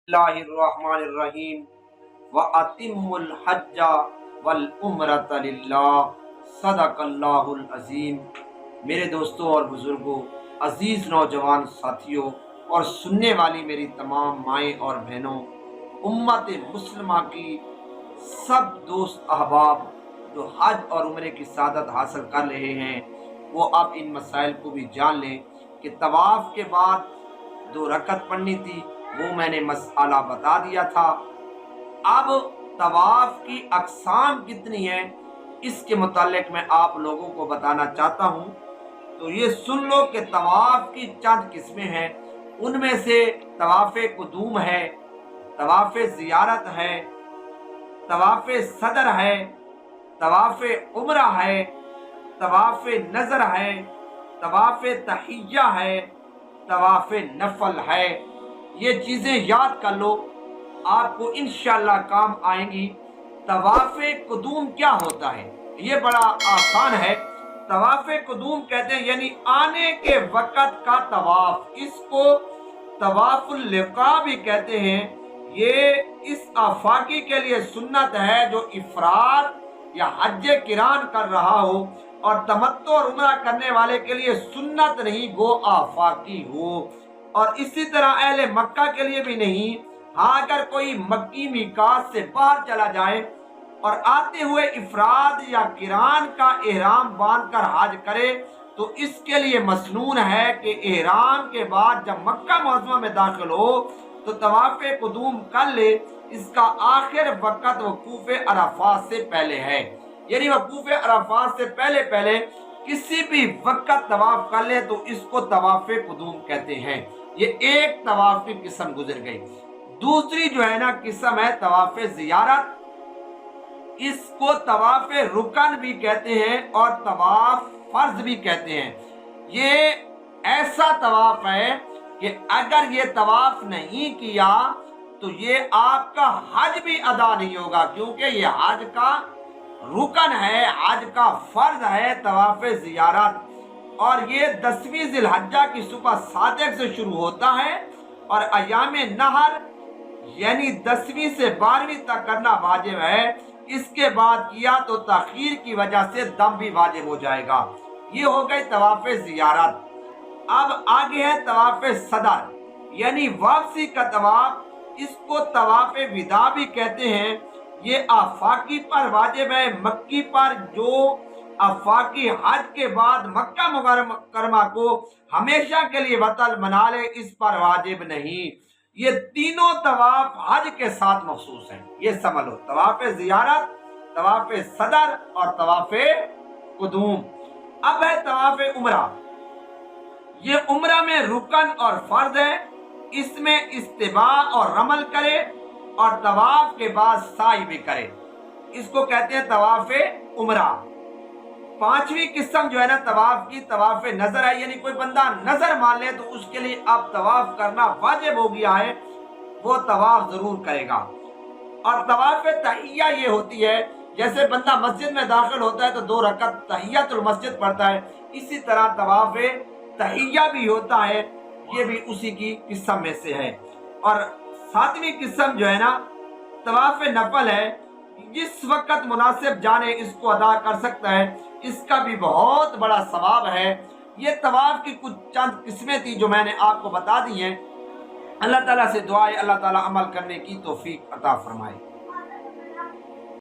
बिस्मिल्लाहिर्रहमानिर्रहीम व अतिम्मुल हज्ज वल उम्रत लिल्लाह सदक़ल्लाहुल अज़ीम। मेरे दोस्तों और बुज़ुर्गों, अज़ीज़ नौजवान साथियों और सुनने वाली मेरी तमाम माएँ और बहनों, उम्मत मुस्लिमा की सब दोस्त अहबाब जो हज और उम्रे की सादत हासिल कर रहे हैं, वो अब इन मसाइल को भी जान लें कि तवाफ़ के बाद 2 रकत पढ़नी थी, वो मैंने मसला बता दिया था। अब तवाफ की अक़साम कितनी है, इसके मुतालिक मैं आप लोगों को बताना चाहता हूँ। तो ये सुन लो कि तवाफ की चंद किस्में हैं। उनमें से तवाफ़े कुदूम है, तवाफ़े ज़ियारत है, तवाफ़े सदर है, तवाफ़े उम्रा है, तवाफ़े नज़र है, तवाफ़े तहिया है, तवाफ़े नफल है। ये चीज़ें याद कर लो, आपको इंशाअल्लाह काम आएंगी। तवाफ़े कुदूम क्या होता है? ये बड़ा आसान है। तवाफ़े कुदूम कहते हैं यानी आने के वक़्त का तवाफ़, इसको तवाफ़ुल लिक़ा भी कहते हैं। ये इस आफाकी के लिए सुन्नत है जो इफ़राद या हज किरान कर रहा हो, और तमत्तु और उम्रा करने वाले के लिए सुन्नत नहीं, गो आफाकी हो। और इसी तरह अहले मक्का के लिए भी नहीं। हाँ, अगर कोई मक्की मीकात से बाहर चला जाए और आते हुए इफराद या किरान का एहराम बांध कर हज करे, तो इसके लिए मसनून है कि एहराम के बाद जब मक्का मुअज़्ज़मा में दाखिल हो तो तवाफ़े कुदूम कर ले। इसका आखिर वक़्त वकूफ़े अराफात से पहले है, यानी वकूफ़े अराफात से पहले पहले किसी भी वक़्त तवाफ़ कर ले तो इसको तवाफ़े कुदूम कहते हैं। ये एक तवाफ़ की किस्म गुजर गई। दूसरी जो है ना किस्म है तवाफ़े ज़ियारत। इसको तवाफ़े रुकन भी कहते हैं और तवाफ़ फ़र्ज भी कहते हैं। ये ऐसा तवाफ़ है कि अगर ये तवाफ़ नहीं किया तो ये आपका हज भी अदा नहीं होगा, क्योंकि ये हज का रुकन है, हज का फ़र्ज है तवाफ़े ज़ियारत। और ये 10वीं ज़िलहज्जा की सुबह सादिक से शुरू होता है और अय्यामे नहर यानी 10वीं से 12वीं तक करना वाजिब है। इसके बाद किया तो ताखीर की वजह से दम भी वाजिब हो जाएगा। ये हो गई तवाफ़े ज़ियारत। अब आगे है तवाफ़े सदर यानी वापसी का तवाफ। इसको तवाफ़े विदा भी कहते हैं। ये आफाकी पर वाजिब है। मक्की पर जो आफाकी हज के बाद मक्का मुकर्रमा को हमेशा के लिए वतन बना ले, इस पर वाजिब नहीं। ये तीनों तवाफ हज के साथ मखसूस हैं। ये समझ लो, तवाफ़े ज़ियारत, तवाफ़े सदर और तवाफ़े कुदूम। अब है तवाफ़े उम्रा। ये उम्रा में रुकन और फर्ज है। इसमें इस्तिबा और रमल करे और तवाफ के बाद साई भी करे। इसको कहते हैं तवाफ़े उम्रा। पांचवी किस्म जो है ना तवाफ की, तवाफ़े नजर है, यानी कोई बंदा नजर मान ले तो उसके लिए अब तवाफ करना वाजिब हो गया है, वो तवाफ जरूर करेगा। और तवाफ़े तहिया ये होती है, जैसे बंदा मस्जिद में दाखिल होता है तो 2 रकत तहियतुल मस्जिद पढ़ता है, इसी तरह तवाफ़े तहिया भी होता है। ये भी उसी की किस्म में से है। और 7वीं किस्म जो है ना तवाफ़े नफल है। जिस वक़्त मुनासिब जाने इसको अदा कर सकता है, इसका भी बहुत बड़ा सवाब है। ये तवाफ़ की कुछ चंद किस्में थी जो मैंने आपको बता दी हैं। अल्लाह ताला से दुआ है अल्लाह ताला अमल करने की तौफीक अता फरमाए।